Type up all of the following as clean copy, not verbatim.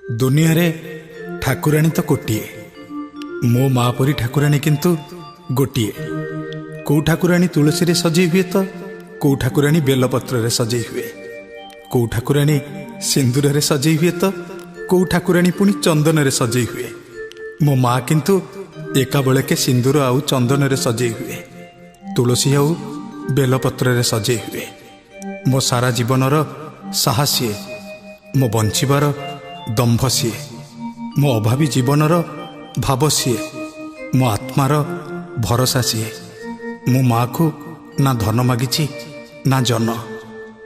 दुनिया रे ठाकुराणी तो कोटिए, मो माँ परी ठाकुराणी किंतु गोटिए। कौ ठाकुराणी तुलसी रे सजई हुए तो कौ ठाकुराणी बेलपत्र रे सजई हुए, कौ ठाकुराणी सिंदूर रे सजई हुए तो कौ ठाकुराणी पुणी चंदन रे सजई हुए। मो माँ किंतु एका बेले के सिंदूर आउ चंदन रे सजई हुए, तुलसी आउ बेलपत्र रे सजई हुए। मो सारा जीवनर साहसी, मो बंचिबार दंभ सीए, मो अभावी जीवनर भाव सीए, मो आत्मार भरोसा सीए। मो माँ को ना धन मागिची ना जन,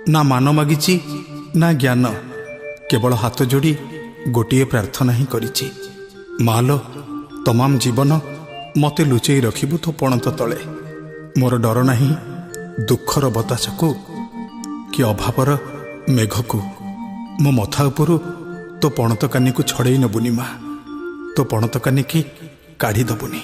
ना मान मागिची ना ज्ञान, केवल हाथ जोड़ी गोटिए प्रार्थना ही करिची, माँ लो तमाम जीवन मते लुचेई रखिबु तो पणत तले। मोर डर नहीं दुखर बतास को कि अभावर मेघ को, मो मथा उपरु तो पणत कानी को छड़े नबुनी माँ, तो पणत कानी की काढ़ी दबुनी।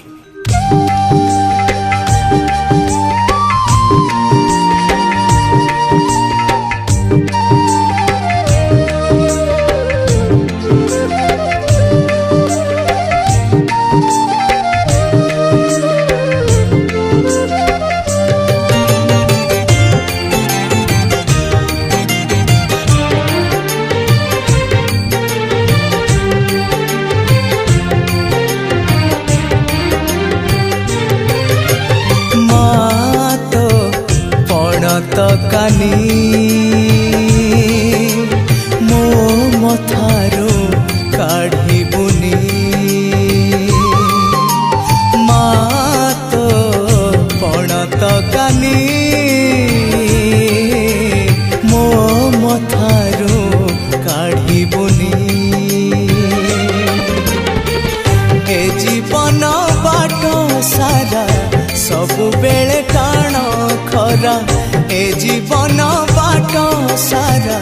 कानी मो मथारो काढ़ी बुनी, माँ तो पणत कानी मो मथारो काढ़ी बुनी। ए जीवन बाट सारा सबु बेले टाण खरा, ए जीवन बाट सारा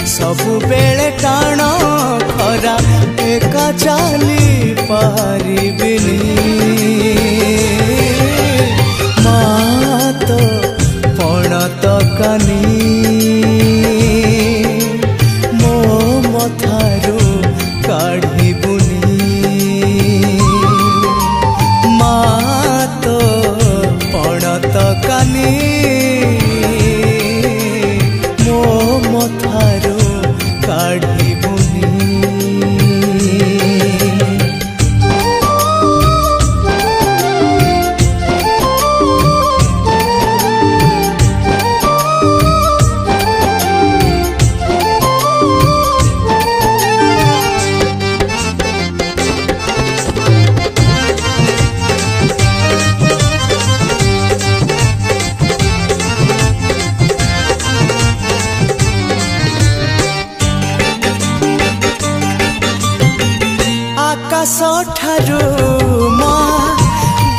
सबु बेले टाण खरा, एका चाली पारिबिनी। माँ तो पणत कानी मो मथारो काढ़ी बुनी, माँ तो पणत कानी मथारो काढ़ी बुनी। आकाश ठारू माँ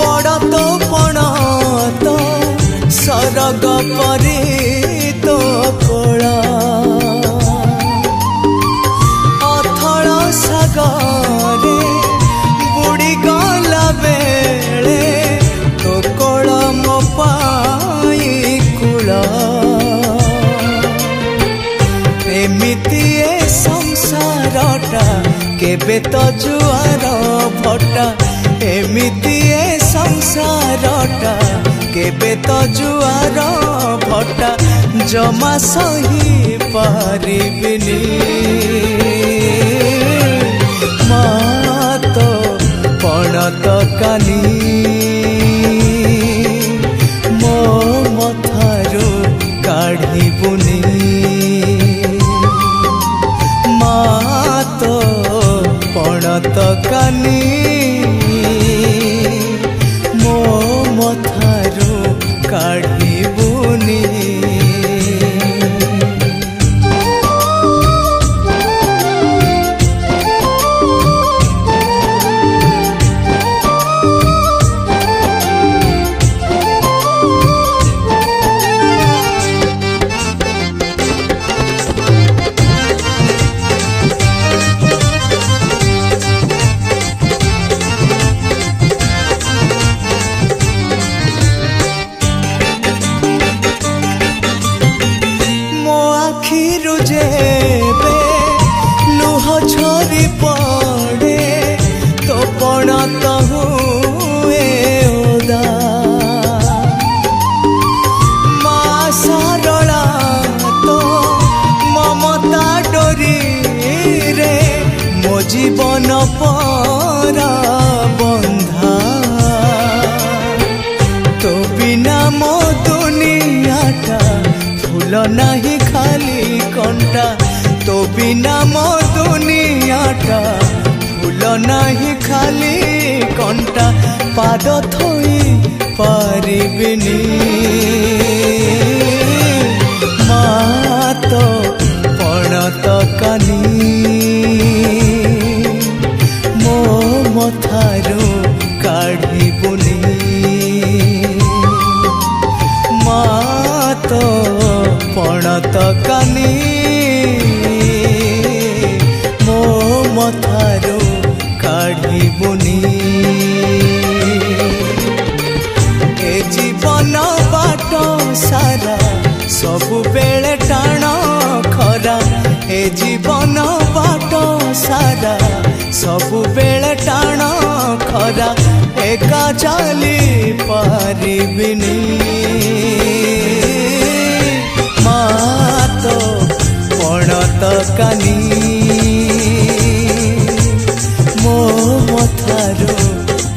बड़ तो पण तो सरग परी तो कोल, अथल सागरे बुड़ी गला बेले तो कोल मो पाई कूल। एमिति ए संसारटा केबे तो जुआर भटा, एमिति ए संसारटा केबे तो जुआर भटा, जमा सही पारिबिनी। माँ तो पणत कानी मो मथारो काढ़ी बुनी, माँ तो पणत कानी मो मथारो काढ़ी बुनी। पड़े तो पणत हुए ओदा माँ सारला तो ममता डोरी रे मो जीवन परा बंधा तो बिना मो दुनियाटा फूल नहीं खाली कंटा तो बिना मो दुनियाटा फूल नहीं खाली कंटा पाद थोई पारिबिनी माँ तो पणत कानी मो मथारू काढ़िबुनी माँ तो पणत कानी मो मथारू काढ़िबुनी ए जीवन बाट सारा सबु बेले टाण खरा ए जीवन बाट सारा सबु बेले टाण खरा एका चली पारिबिनी माँ तो पणत कानी मो मथारू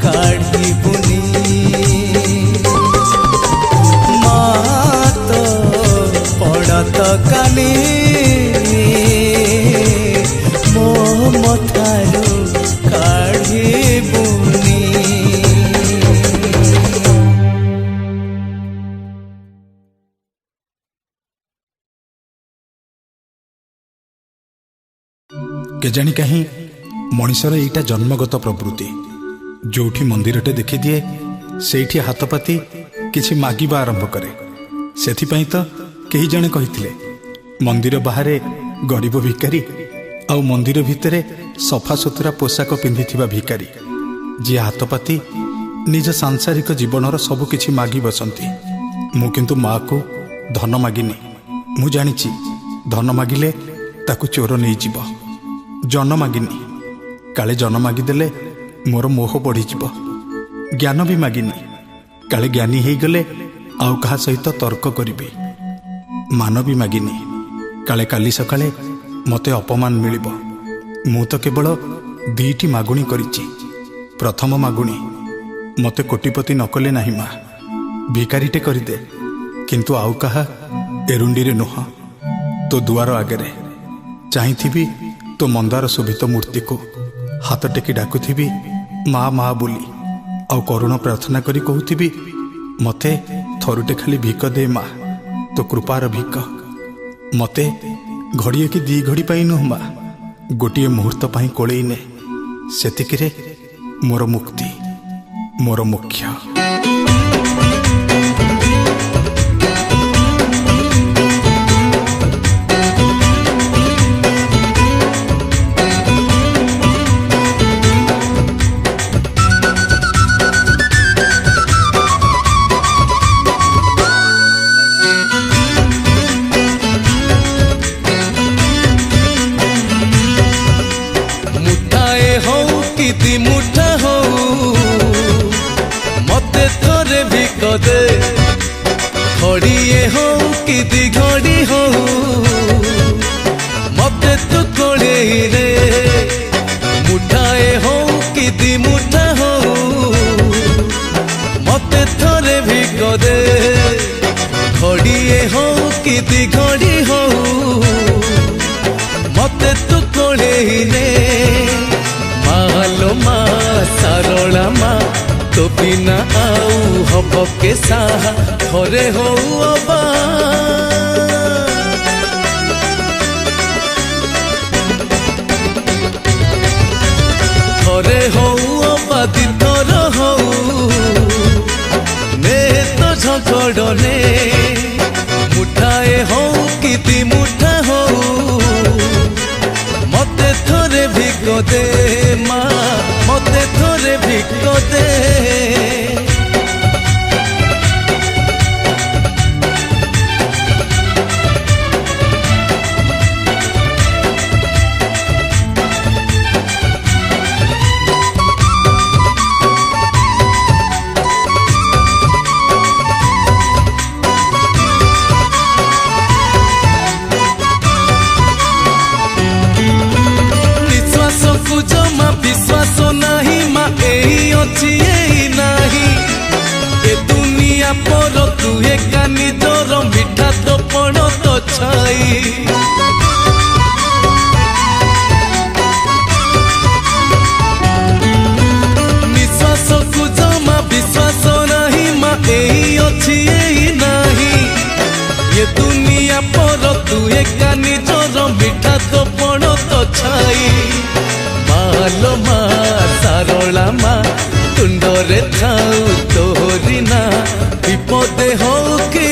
काढ़िबुनी माँ तो पणत कानी मो मथारू काढ़िबुनी। केजाणी कहीं मनीषर एटा जन्मगत प्रवृत्ति जोठी मंदिरटे देखी दिए सेठी हाथ पाती किछि मागिबा आरंभ करे सेथिपई तो कही जणे कहिथिले मंदिर बाहरे गरीब भिकारी आउ मंदिर भितरे सफा सुतरा पोशाक पिंधिथिबा भिकारी जी हाथ पाती निज सांसारिक जीवनर सबु किछि मागी बसंती। मु किंतु माँ को धन मागिनी। मु जानिछि धन मागिले ताकु चोर नहीं जीव। जन मागिनी काले जन मागिदेले मोर मोह बढ़ीଯିव। ज्ञान भी मागिनी काले ज्ञानी हो गले आउ कहा सहित तर्क करी। मान भी मागिनी काले काली सकाळे मते अपमान मिलिब। मु तो केवल दीटी मागुणी करिछि। प्रथम मागुणी मते कोटिपति नकले नाही माँ भिकारीटे करदे किंतु आउ कहा एरुंडी रे नुह तो दुआर आगे चाहिथि तो मंदार शोभित मूर्ति को हाथ टेकी डाकुथी माँ माँ बोली आउ करुण प्रार्थना करी कहूथी मते थरुटे खाली भिक दे माँ तो कृपार भिक मते घड़िए कि दी घड़ी पाई नुह माँ गोटे मुहूर्त पाई कोलेई ने सेतिकिरे मोर मुक्ति मोर मुख्य। मुठा हो मते थोरे भिक दे घड़िए हो कि दी घड़ी हो मते तू कोले रे मुठाए हो कि दी मुठा हो मते थोरे भिक दे घड़िए हो कि दी घड़ी हो मते तू कोले रे मालो माँ सारला माँ तो बिना आउ हब के साहा घरे हो अबा घरे हो अबा दितर हो ने तो झगड़ने मुठाए हो कि दी मुठा हो मते थोरे भिक दे माँ मते थोरे भिक दे। ଅଛି ଏଇ ନାହିଁ ଏ ଦୁନିଆ ପର ତୁ ଏକା ନିଜର ମିଠା ତ ପଣ ତ ଛାଇ ନିଶ୍ୱାସକୁ ଜମା ବିଶ୍ୱାସ ନାହିଁ ମା ଏଇ ଅଛି ଏଇ ନାହିଁ ଏ ଦୁନିଆ ପର ତୁ ଏକା ନିଜର ମିଠା ତ ପଣ ତ ଛାଇ ମାଲୋ ମା ସାରଳା ମା ତୁଣ୍ଡରେ ଥାଉ ତୋରି ନା ବିପଦେ ହଉ କି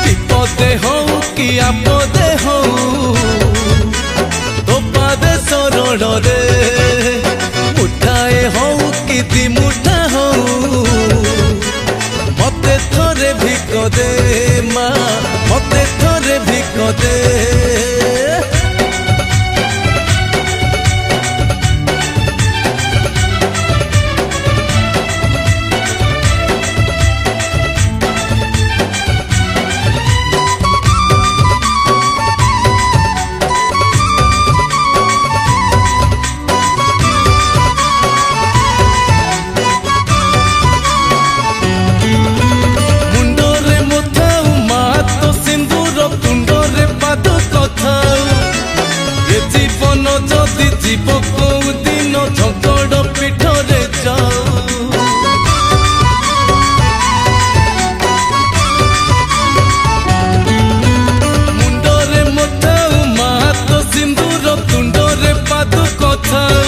ବିପଦେ ହଉ କି ଆପଦେ ହଉ ତୋ ପାଦେ ଶରଣରେ ମୁଠାଏ ହଉ କି ଦି ମୁଠା ହଉ ମତେ ଥରେ ଭିକ ଦେ ମା ମତେ ଥରେ ଭିକ ଦେ जीव कौ दिन झकड़ पीठरे जाऊ मुंडरे मथाऊ मात सिंदूर तुंडरे पाद कथाऊ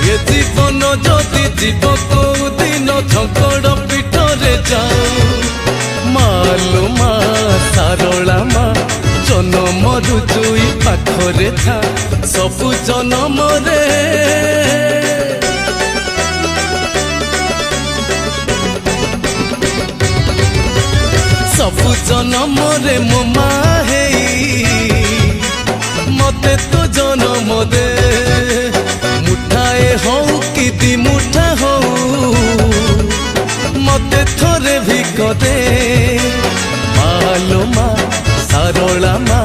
ये जीवन जदि जीव कौ दिन झकड़ पीठरे जाऊ मालो मा सारला मा जनमरु जुई पाखरे था सबु जनमरे सबु जनमरे मो मा हेई मते तो जनम दे मुठाए हऊ कि दी मुठा हऊ मते थोरे भिक दे मालो मा सारला मा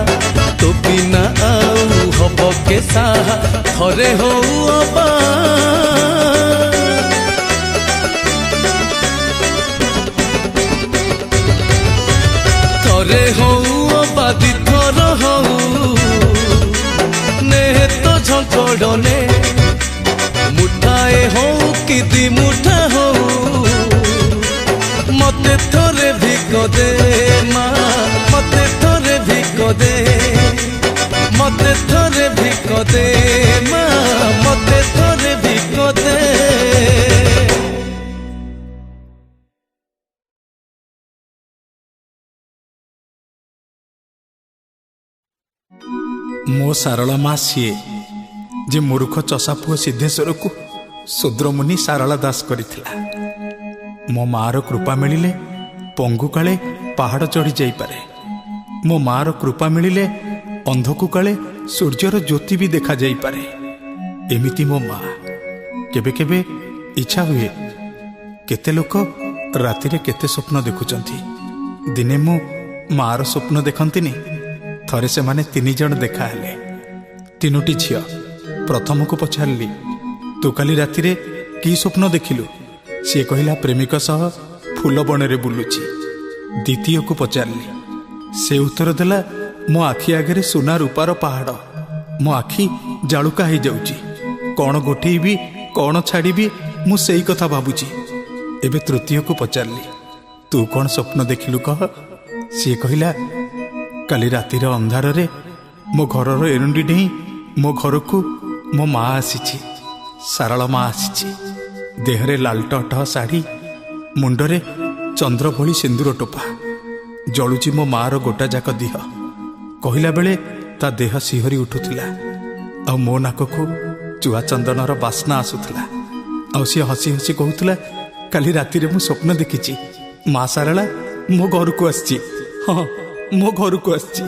तो बिना आऊ हब के साहा थरे हऊ अबा थरे हऊ अबा दी थर हऊ ने तो झकड़ने मुठाए हऊ कि दी मुठा हऊ मते थरे भिक दे मा मते थरे भिक दे मते थरे भिक दे मा मते थरे भिक दे मो सारला मा सीए जे मूर्ख चषा पुओ सिद्धेश्वर को शूद्रमुनि सारला दास करिथिला मो मार कृपा मिलिले पंगु काले पहाड़ चढ़ी जाई पारे मो मार कृपा मिलिले अंधकु काले सूर्यर ज्योति भी देखा जाई पारे एमिति मो माँ केबे केबे इच्छा हुए केते लोक राति रे केते स्वप्न देखुचंती दिने मो मार स्वप्न देखंतिनी थरे से माने 3 जन देखा हेले 3टी झियो प्रथम को पचारली तू काली राति रे की स्वप्न देखिलु सी कहला प्रेमिक सह फूल बणरे बुलुची द्वितीय को पचारली से उत्तर देला मो आखि आगे सुना रूपार पहाड़ मो आखि जालुका हो जाउची कौन गोटेबी कौन छाड़ी मु सेई कथा भाबुची एबे तृतीय को पचारली तू कौन स्वप्न देखिलु कह सी कहला काली रातिर अंधार रे मो घरर एरुंडी डेई मो घर को मो माँ आसीची सारला माँ आसीची देहरे लालटट शाढ़ी मुंडरे चंद्र भली सिंदूर टोपा जलुची मो मार गोटा जाक देह कहला बेले ता देह सिहरी उठुला आ मो नाक को चुआ चंदनर बास्ना आसुला आ सी हसी हसी कहूला काली राति रे मु स्वप्न देखिची माँ सारला मो घर को आसची हाँ मो घर को आसची।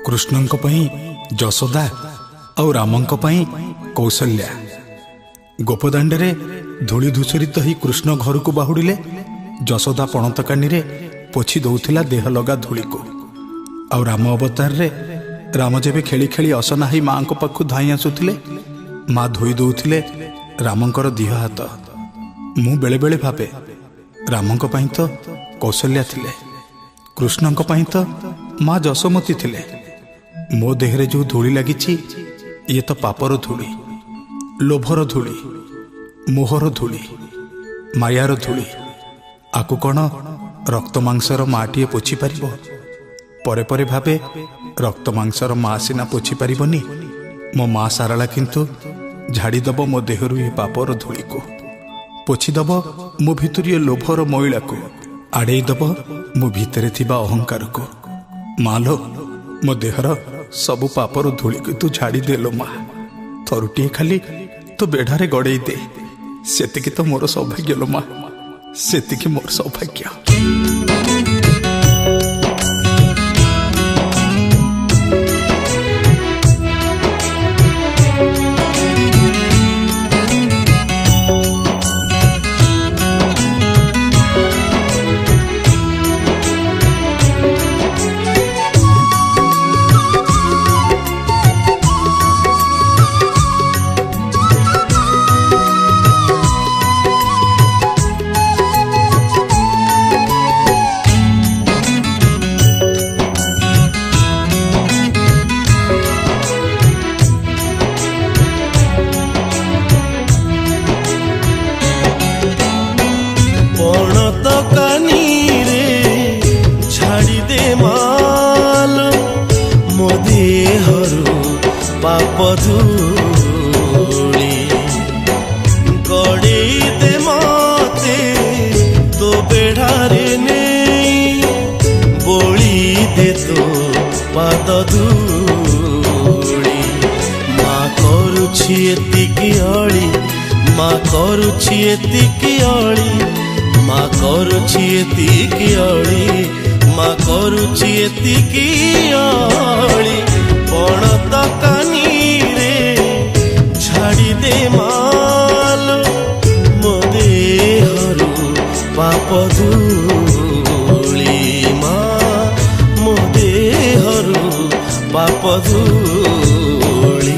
कृष्णଙ୍କ ପାଇଁ ଯଶୋଦା ଆଉ ରାମଙ୍କ ପାଇଁ କୌଶଲ୍ୟା। ଗୋପଦାଣ୍ଡରେ ଧୂଳି ଧୂସରିତ ହୋଇ କୃଷ୍ଣ ଘରକୁ ବାହୁଡ଼ିଲେ। ଯଶୋଦା ପଣତକାନିରେ ପୋଛି ଦେଉଥିଲା ଦେହ ଲଗା ଧୂଳିକୁ, ଆଉ ରାମ ଅବତାରରେ ରାମ ଯେବେ ଖେଳି ଖେଳି ଅସନା ହେଇ ମାଆଙ୍କ ପାଖକୁ ଧାଇଁ ଆସୁଥିଲେ, ମା ଧୋଇ ଦେଉଥିଲେ ରାମଙ୍କର ଦିହ ହାତ। ମୁଁ ବେଳେବେଳେ ଭାବେ ରାମଙ୍କ ପାଇଁ ତ କୌଶଲ୍ୟା ଥିଲେ, କୃଷ୍ଣଙ୍କ ପାଇଁ ତ ମା ଯଶୋମତୀ ଥିଲେ। ମୋ ଦେହରେ ଯେଉଁ ଧୂଳି ଲାଗିଛି, ଇଏ ତ ପାପର ଧୂଳି, ଲୋଭର ଧୂଳି, ମୋହର ଧୂଳି, ମାୟାର ଧୂଳି। ଆକୁ କ'ଣ ରକ୍ତ ମାଂସର ମାଟିଏ ପୋଛିପାରିବ? ପରେ ପରେ ଭାବେ ରକ୍ତ ମାଂସର ମା ସିନା ପୋଛିପାରିବନି, ମୋ ମା ସାରଳା କିନ୍ତୁ ଝାଡ଼ିଦେବ ମୋ ଦେହରୁ ଏ ପାପର ଧୂଳିକୁ, ପୋଛିଦେବ ମୋ ଭିତରୁ ଏ ଲୋଭର ମଇଳାକୁ, ଆଡ଼େଇ ଦେବ ମୋ ଭିତରେ ଥିବା ଅହଙ୍କାରକୁ। ମାଲୋ, ମୋ ଦେହର ସବୁ ପାପର ଧୂଳିକୁ ତୁ ଝାଡ଼ି ଦେଲୋ ମା। ଥରୁଟିଏ ଖାଲି ତୁ ବେଢ଼ାରେ ଗଡ଼େଇ ଦେ, ସେତିକି ତ ମୋର ସୌଭାଗ୍ୟ ଲୋ ମା, ସେତିକି ମୋର ସୌଭାଗ୍ୟ। ଧୂଳି ଗଡ଼େଇ ଦେ ମତେ ତୋ ବେଢ଼ାରେ ନେଇ, ବୋଳି ଦେ ତୋ ପାଦ ଧୂଳି। ମା କରୁଛି ଏତିକି ଅଳି, ମା କରୁଛି ଏତିକି ଅଳି, ମା କରୁଛି ଏତିକି ଅଳି, ମା କରୁଛି ଏତିକି ଅଳି। ପଣ ତକାନିରେ ଛାଡ଼ି ଦେ ମାଲୋ, ମୋ ଦେହରୁ ପାପ ଧୂଳି। ମା ମୋ ଦେହରୁ ପାପ ଧୂଳି।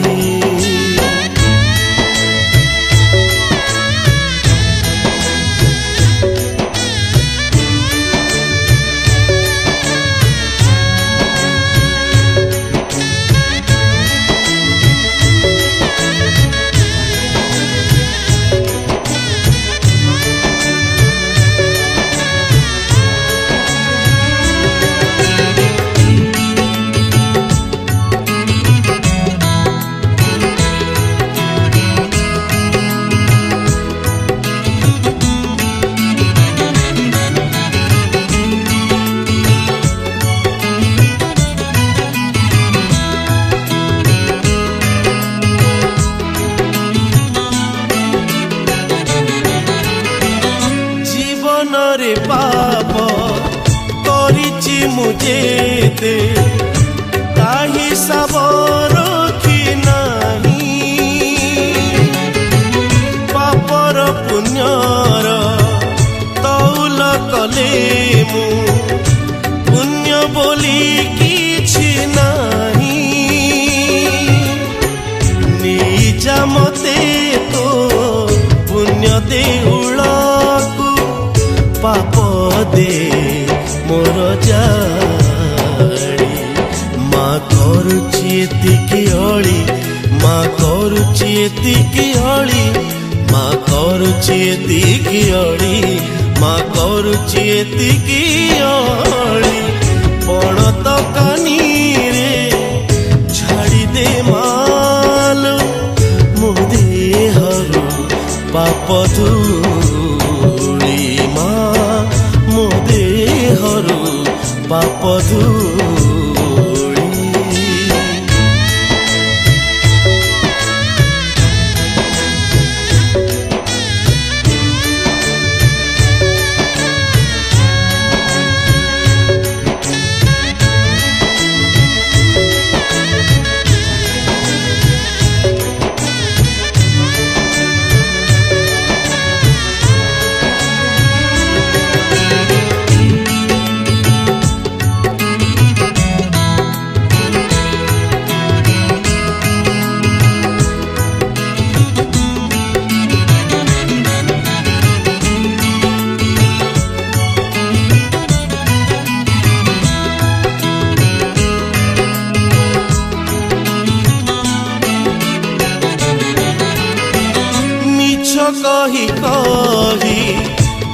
ପାପ କରିଛି ମୁଁ ଯେତେ, ତା ହିସାବ ରଖି ନାହିଁ। ପାପର ପୁଣ୍ୟର ତଉଲ କଲେ ମୁଁ, ପୁଣ୍ୟ ବୋଲି କିଛି ନାହିଁ। ନିଜା ମତେ ତ ପୁଣ୍ୟ ଦେଉଳକୁ, ପାପ ଦେ ମୋର ଜାଣି। ମା କରୁଛି ଏତିକି ଅଳି, ମା କରୁଛି ଏତିକି ଅଳି, ମା କରୁଛି ଏତିକି ଅଳି, ମା କରୁଛି ଏତିକି ଅଳି। ପଣ ତକାନିରେ ଛାଡ଼ି ଦେ ମାଲୋ, ମୋ ଦେହରୁ ପାପ ଧୂଳି। ମା ମୋ ଦେହରୁ ପାପ ଧୂଳି। कही कही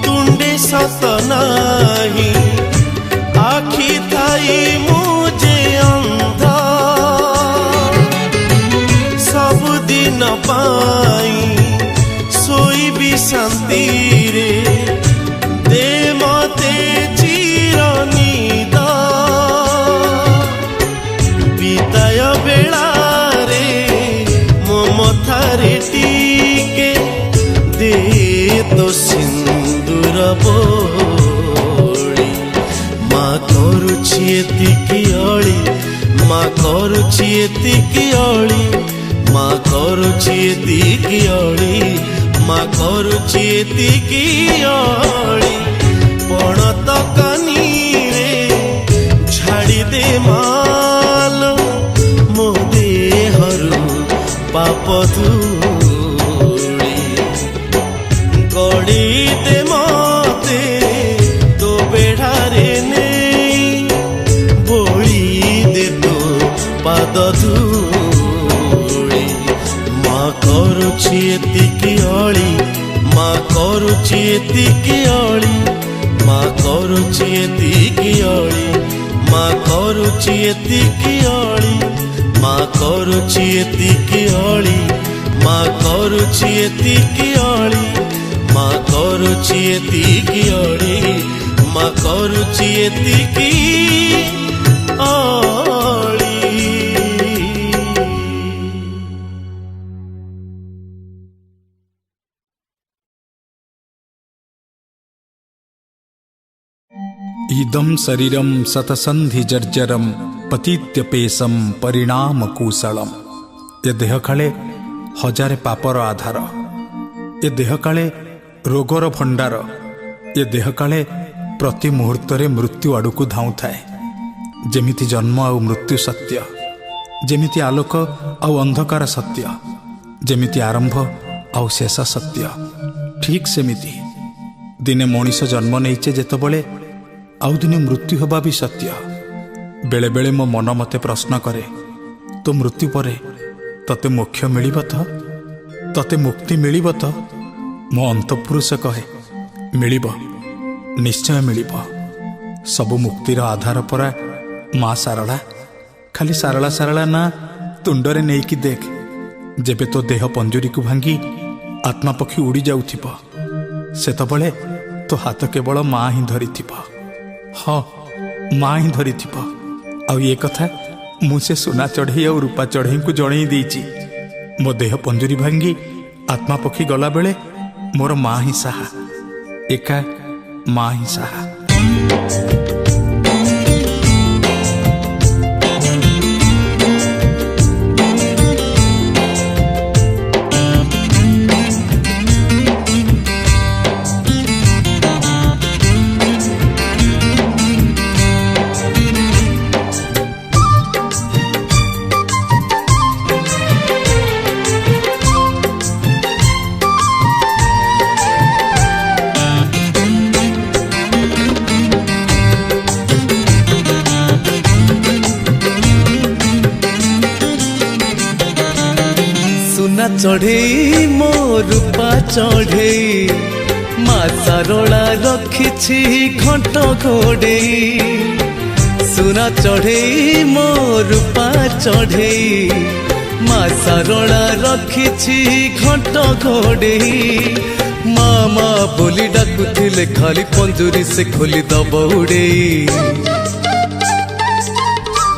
तुंडे सत नाही आखि थाई मुझे अंध सबुदिन पाई सोईबी शांति रे दे मते चिर निद बिताय बेला रे मो मथारे टीके दे तो सिंदूर बोली माँ करुछि एतिकी अली माँ करुछि एतिकी अली माँ करुछि एतिकी अली माँ करुछि एतिकी अली पणत कानी रे छाड़ी दे माल मो देहरु पाप धूली गड़ी दे मते तो बेढ़ारे नहीं बोली दे तो पाद धूली माँ करुछि एतिकी अली माँ करुछि एतिकी अली माँ करुछि एतिकी अली माँ करुछि एतिकी अली माँ करुछि एतिकी अली माँ करुछि एतिकी अली माँ करुछि एतिकी अली माँ करुछि एतिकी अली। इदं शरीरं शतसन्धि जर्जरं पतित्यपेशं परिणाम कुशलम। ए देह काले हजारे पापर आधार, ए देह काले रोगर भंडार, ए देह काले प्रति मुहूर्तरे मृत्यु आड़क धाऊ थाए। जेमिति जन्म आउ मृत्यु सत्य, जेमिति आलोक आउ अंधकार सत्य, जेमिति आरंभ आउ शेष सत्य, ठीक सेमिति दिने मनीष जन्म नहींचे जेतबेले आउ दिने मृत्यु होबा भी सत्य। बेले बेले मो मन मते प्रश्न करे, तो मृत्यु परे तते मोक्ष मिलिब तो, तते मुक्ति मिलिब तो? मो अंतपुरुष कहे मिलिब, निश्चय मिलिब। सबु मुक्तिर आधार परा माँ सारला। खाली सारला सारला ना तुंडरे नेकी देख, जेबे तो देह पंजुरी को भांगी आत्मा पक्षी उड़ी जाउथिब सेतबेले तो हाथ केवल माँ ही धरिथिब। हाँ, माँ ही धरिथिब। आउ ये कथा मु से सुना चढ़ई और रूपा चढ़ई को जणई देइछि। मो देह पंजुरी भांगी आत्मा पक्षी गला बेले मोर माँ ही साहा, एका माँ ही साहा। चढ़ई मो रूपा चढ़ई माँ सारला रखिछि घंट घोड़ई। सुना चढ़ई मो रूपा चढ़ई माँ सारला रखिछि घंट घोड़ई। माँ माँ बोली डाकुथिले खाली पंजुरी से खोली दब उड़ई।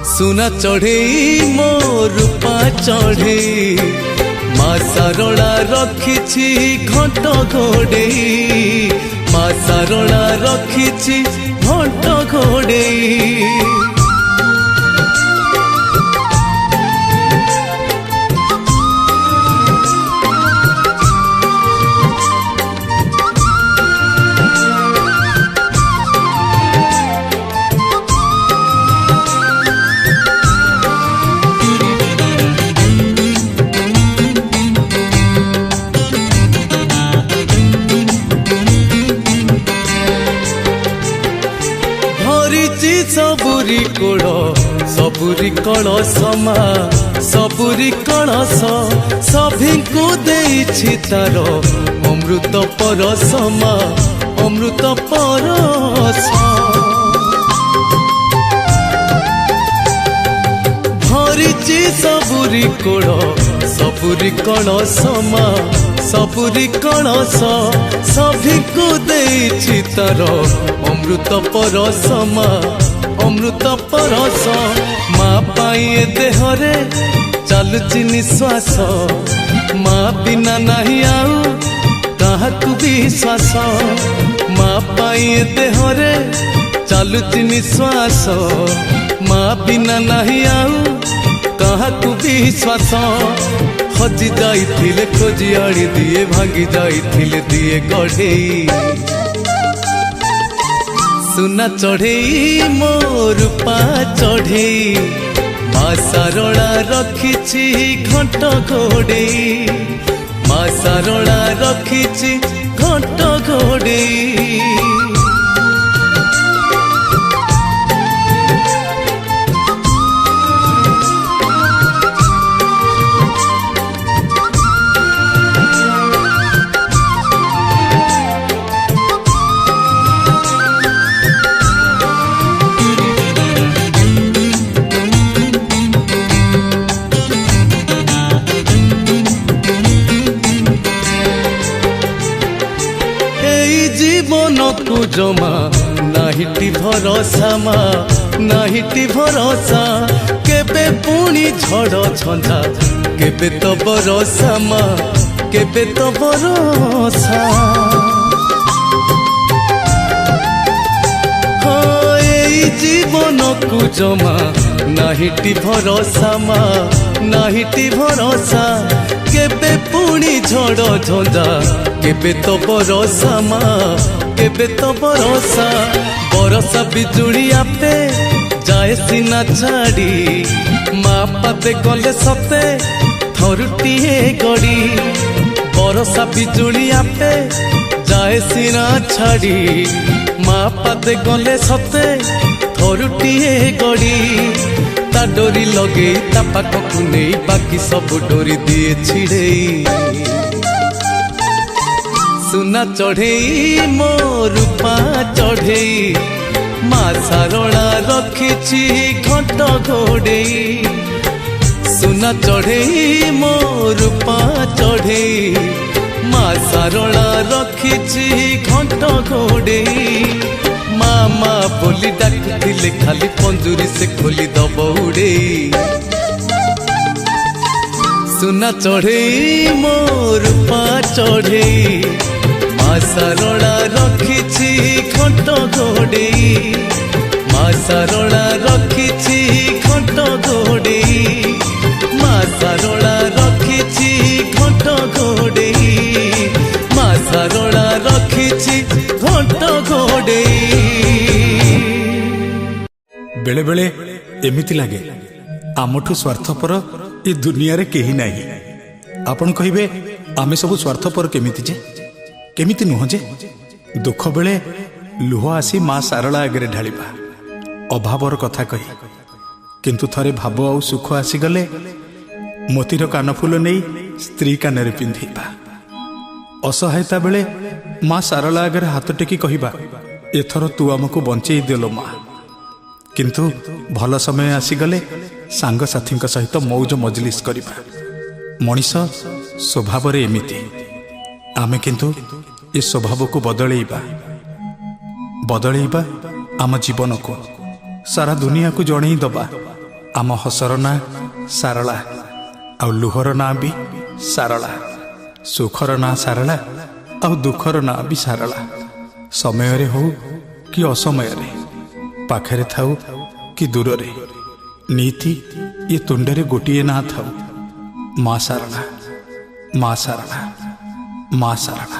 सुना चढ़ई मो रूपा चढ़ई माँ सारला रखिछि घंट घोड़ई। माँ सारला रखिछि घंट घोड़ई। सबुरी कोड़ सब सबुरी कलश माँ सबुरी कलश सभी को देइछि तार अमृत परस माँ अमृत परस भरिछि सबुरी कोड़ सबुरी कलश माँ सबुरी कलश सभी को देइछि तार अमृत परस माँ अमृत परस माँ पाई ए देहरे चलुछि निश्वास माँ बिना नहीं आउ काहाकु विश्वास माँ पाई ए देहरे चलुछि निश्वास माँ बिना नहीं आउ काहाकु विश्वास हजि जाइथिले खोजी आड़ी दिए भांगी जाइथिले दिए गढ़ेई सुना चढ़ेई मोर पा चढ़ेई माँ सारला रखिछि घंट घोड़ेई माँ सारला रखिछि घंट घोड़ेई को जमा नाहिटी भरोसा माँ नाहिटी भरोसा केबे पुणी झड़ झंझा केबे तो भरोसा माँ केबे तो भरोसा हाँ एई जीवन को जमा नाहिटी भरोसा माँ नाहिटी भरोसा केबे पुणी झड़ झंझा केबे तो भरोसा माँ केबे तो भरोसा बरसा बिजुड़ी आपे जाए सीना छाड़ी माँ पाते गले सते थरुटिए गड़ी बरसा बिजुड़ी आपे जाए सीना छाड़ी माँ पाते गले सते थरुटिए गड़ी ता डोरी लगे ता पाखकु नहीं बाकी सब डोरी दिए छिड़ेई सुना चढ़ेई मोर पा चढ़ेई माँ सारला रखिछि घंट घोड़ेई सुना चढ़ेई मोर पा चढ़ेई माँ सारला रखिछि घंट घोड़ेई माँ माँ बोली डाकुथिले खाली पंजुरी से खोली दब उड़ेई सुना चढ़ेई मोर पा चढ़ेई माँ सारला रखिछि घंट घोड़ेई माँ सारला रखिछि घंट घोड़ेई माँ सारला रखिछि घंट घोड़ेई माँ सारला रखिछि घंट घोड़ेई बेले बेले एमिति लागे आमठु स्वार्थपर ए दुनिया रे केही नाही आपण कहिबे आमे सब स्वार्थपर केमिति जे केमिति नुह जे दुख बेले लुह आसी माँ सारला आगे ढालिबा अभावर कथा कही किंतु थरे भाव आउ सुख आसीगले मोतीर कानफुल नहीं स्त्री कान पिंधेबा असहायता बेले माँ सारला आगे हाथ टेकी कहबा एथर तू आमको बंचेई देलो माँ किंतु भल समय आसीगले सांग साथी सहित मौज मजलिस करिबा मनीष स्वभाव रे एमिति आमे किंतु ए स्वभाव को बदलैबा आम जीवन को सारा दुनिया को जणई दबा आम हसर ना सारला आ लुहर ना भी सारला सुखर ना सारला आ दुखर ना भी सारला समय रे हो कि असमय रे पाखरे थाउ कि दूर रे नीति ये तुंडरे गोटिए ना थाउ माँ सारला माँ सारला माँ सारला।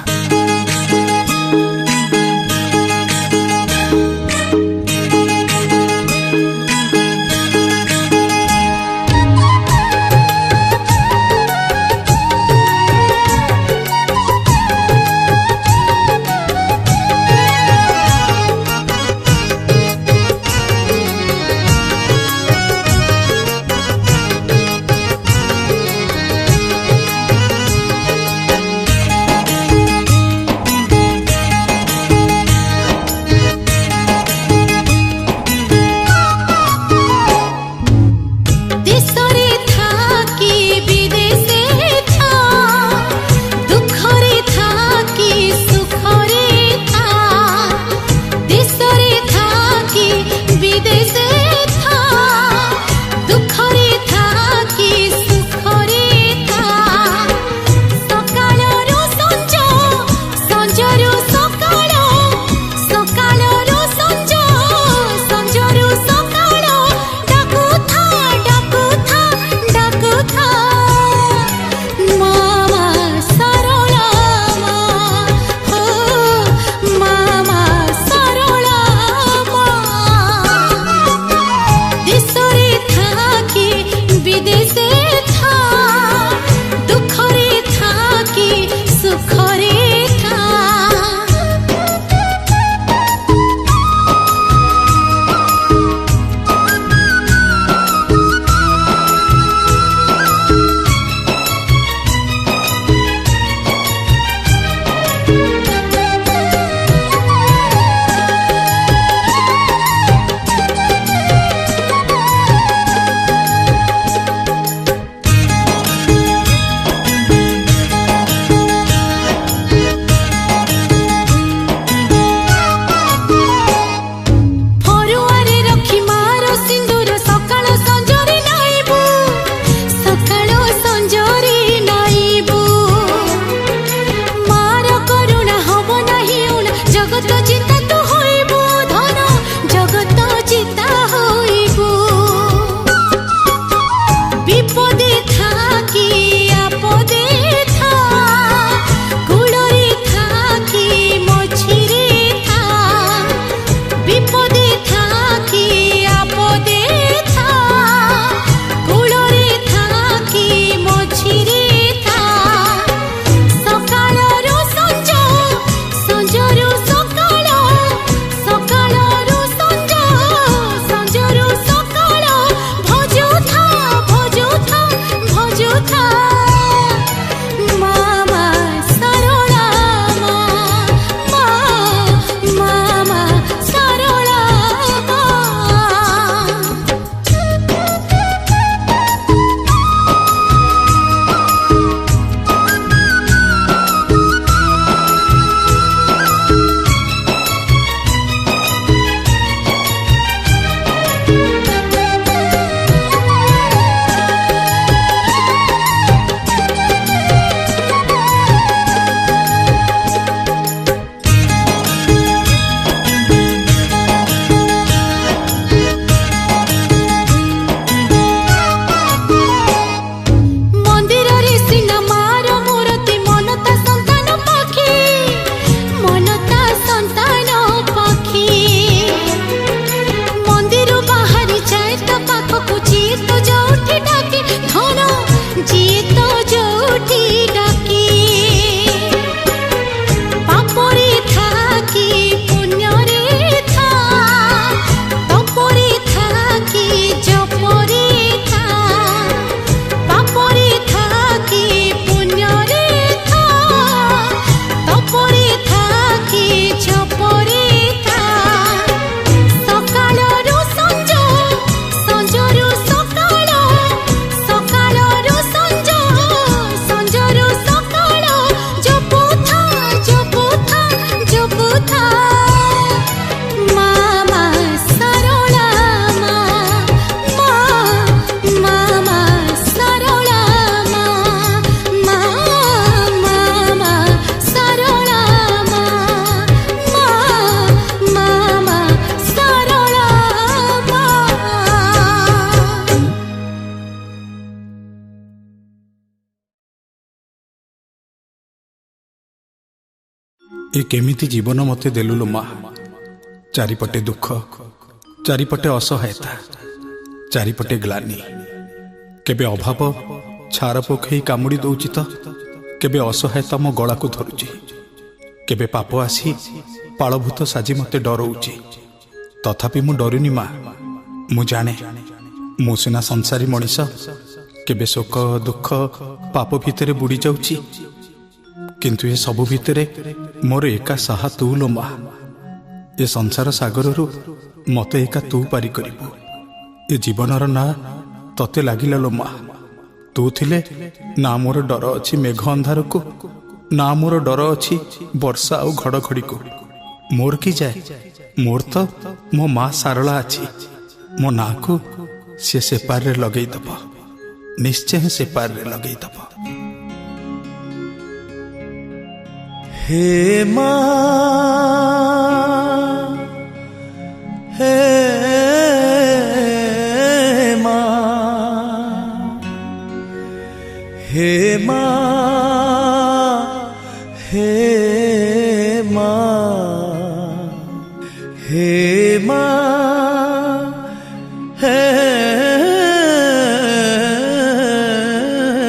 ଏ କେମିତି ଜୀବନ ମୋତେ ଦେଲୁ ଲୋ ମା। ଚାରିପଟେ ଦୁଃଖ, ଚାରିପଟେ ଅସହାୟତା, ଚାରିପଟେ ଗ୍ଲାନି। କେବେ ଅଭାବ ଛାର ପକାଇ କାମୁଡ଼ି ଦେଉଛି ତ କେବେ ଅସହାୟତା ମୋ ଗଳାକୁ ଧରୁଛି। କେବେ ପାପ ଆସି ପାଳଭୂତ ସାଜି ମୋତେ ଡରଉଛି। ତଥାପି ମୁଁ ଡରୁନି ମା। ମୁଁ ଜାଣେ ମୁଁ ସିନା ସଂସାରୀ ମଣିଷ, କେବେ ଶୋକ ଦୁଃଖ ପାପ ଭିତରେ ବୁଡ଼ି ଯାଉଛି, କିନ୍ତୁ ଏ ସବୁ ଭିତରେ ମୋର ଏକା ସାହା ତୁ ଲୋ ମା। ଏ ସଂସାର ସାଗରରୁ ମୋତେ ଏକା ତୁ ପାରି କରିବୁ। ଏ ଜୀବନର ନାଁ ତତେ ଲାଗିଲା ଲୋ ମା। ତୁ ଥିଲେ ନା ମୋର ଡର ଅଛି ମେଘ ଅନ୍ଧାରକୁ, ନା ମୋର ଡର ଅଛି ବର୍ଷା ଆଉ ଘଡ଼ଘଡ଼ିକୁ। ମୋର କି ଯାଏ, ମୋର ତ ମୋ ମା ସାରଳା ଅଛି। ମୋ ନାଁକୁ ସେ ସେପାରରେ ଲଗେଇଦବ, ନିଶ୍ଚୟ ସେପାରରେ ଲଗେଇଦବ। हे माँ, हे माँ, हे माँ, हे माँ, हे माँ, हे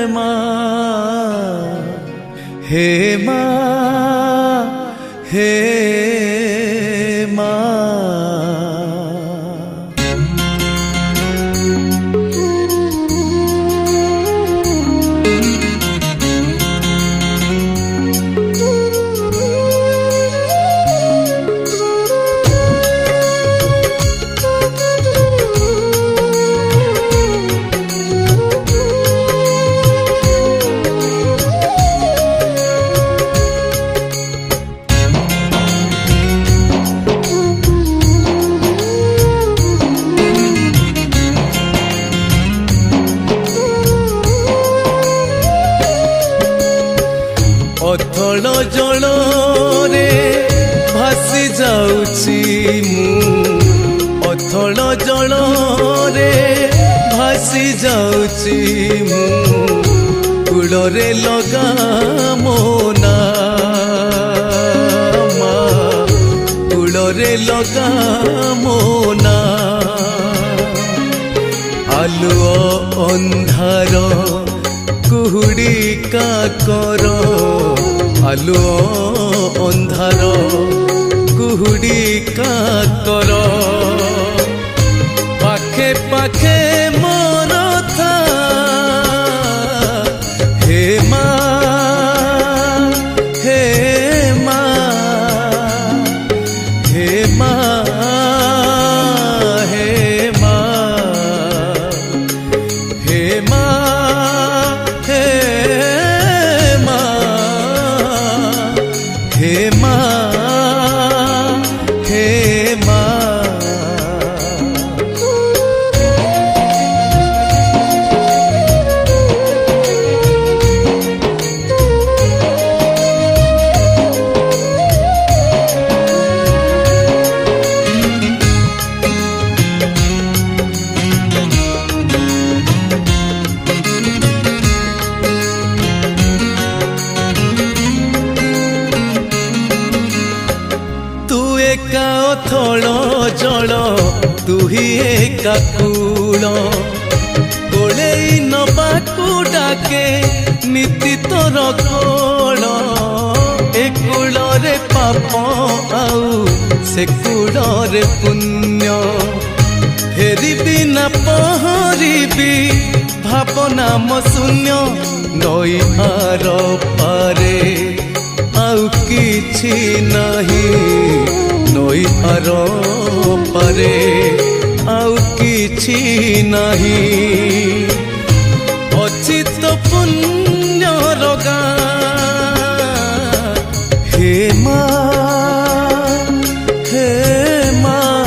माँ, हे माँ, हे माँ। ଅଥଳ ଜଳରେ ଭାସି ଯାଉଛି ମୁଁ, ଅଥଳ ଜଳରେ ଭାସି ଯାଉଛି ମୁଁ, କୂଳରେ ଲଗା ମୋ ନାଁ ମା, କୂଳରେ ଲଗା ମୋ ନାଁ। ଆଲୁଅ ଅନ୍ଧାର କୁହୁଡ଼ି କାକର, ଆଲୁଅ ଅନ୍ଧାର କୁହୁଡ଼ି କାକର, ପାଖେ ପାଖେ ମୋର ଥା ହେ ମା, ହେ ମା, ହେ ମା, ହେ ମା, ହେ ମା, ହେ ମା, हे माँ, हे माँ। एका अथल जल तुही एका कूल, कोड़ेई नबाकू डाके नीति तोर कोल। ए कूलरे पाप आउ से कूलरे पुण्य, फेरिबी ना पहरिबी भावना म शून्य। नई आर पारे आउ किछि नाही, नई आर पारे आउ किछि नाही। अछि तो पुण्यर गाँ हे माँ, हे माँ,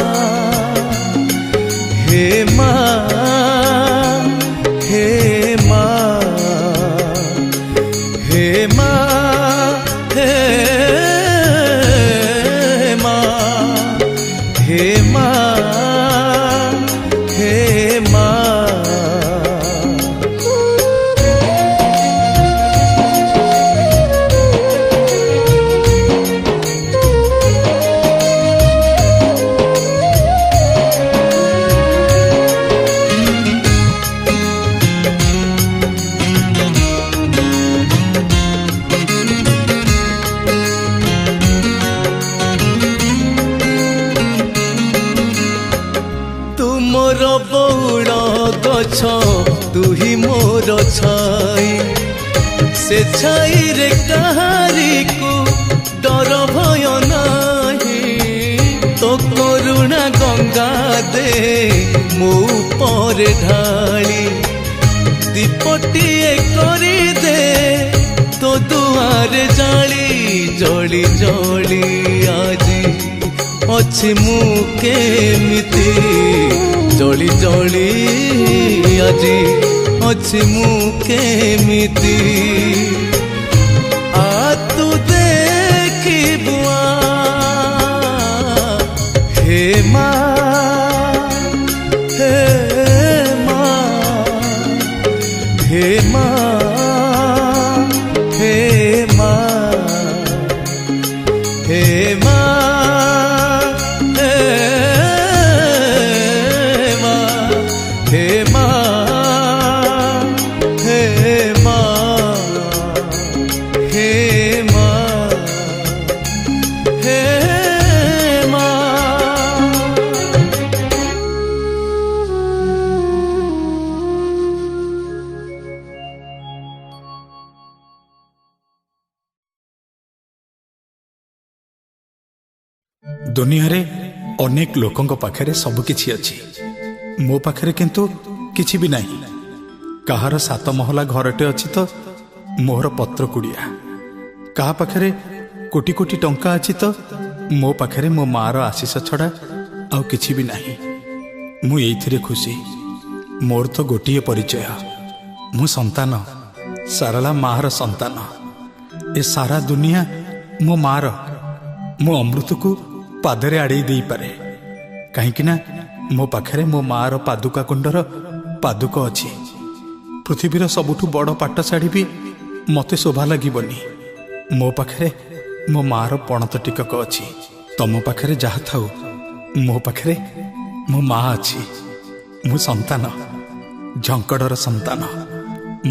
हे माँ, हे माँ, हे माँ, हे माँ, हे माँ, हे माँ। तू ही मोर छाई से छाई रे कहारी को डर भय नाही तो करुणा गंगा दे मो पर ढाली दीपटिए करी दे तो दुआरे जाली जली जली आजी अच्छी मु केमिति जली जली आजी अच्छी मु केमिति आ तू देखी बुआ हे माँ हे माँ हे माँ हे माँ हे माँ दुनिया रे अनेक लोकों पाखरे सब किछि अछि मो पाखरे किंतु किछि भी नहीं कहार 7 महला घरटे अछि तो मोहर पत्र कुड़िया कहा पाखरे कोटी कोटी टंका अछि तो मो पाखरे मो मार आशीष छड़ा आउ किछि भी नहीं मु एइथिरे खुशी मोर तो गोटिए परिचय मु संतान सरला मार संतान ए सारा दुनिया मो मार मो अमृत को पादरे आड़े दे पारे कहीं मो पाखरे मो मार पादुका कुंडर पादुक अच्छी पृथ्वीर सबुठु बड़ पाट शाढ़ी भी मते शोभा लगनी मो पाखरे मो मार पणत टिकक अच्छी तम पाखरे जहा थाउ मो पाखरे मो माँ अच्छी मु संतान झंकड़र संतान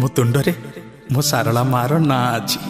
मो तुंडरे मो सारला मार ना अच्छी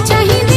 चाहिए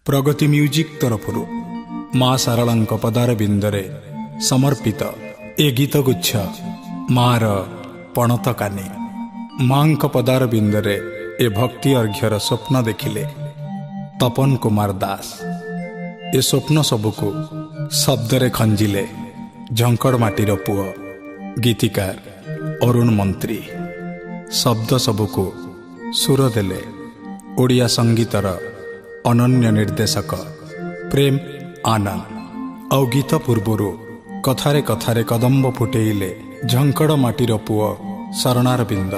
प्रगति म्यूजिक तरफरु माँ सारलांक पदार बिंदरे समर्पित ए गीत गुच्छ मार पणत कानी। माँ पदार बिंदरे ए भक्ति अर्घ्यर स्वप्न देखिले तपन कुमार दास। ए स्वप्न सबुको शब्दरे खंजिले झंकड़ माटीर पुओ गीतिकार अरुण मंत्री। शब्द सबुको सुर देले ओडिया संगीतर अनन्य निर्देशक प्रेम आनंद। और गीत पूर्वरु कथारे कथारे कदम्ब फुटेइले झंकड़ माटीर पुओ शरणार बिंद।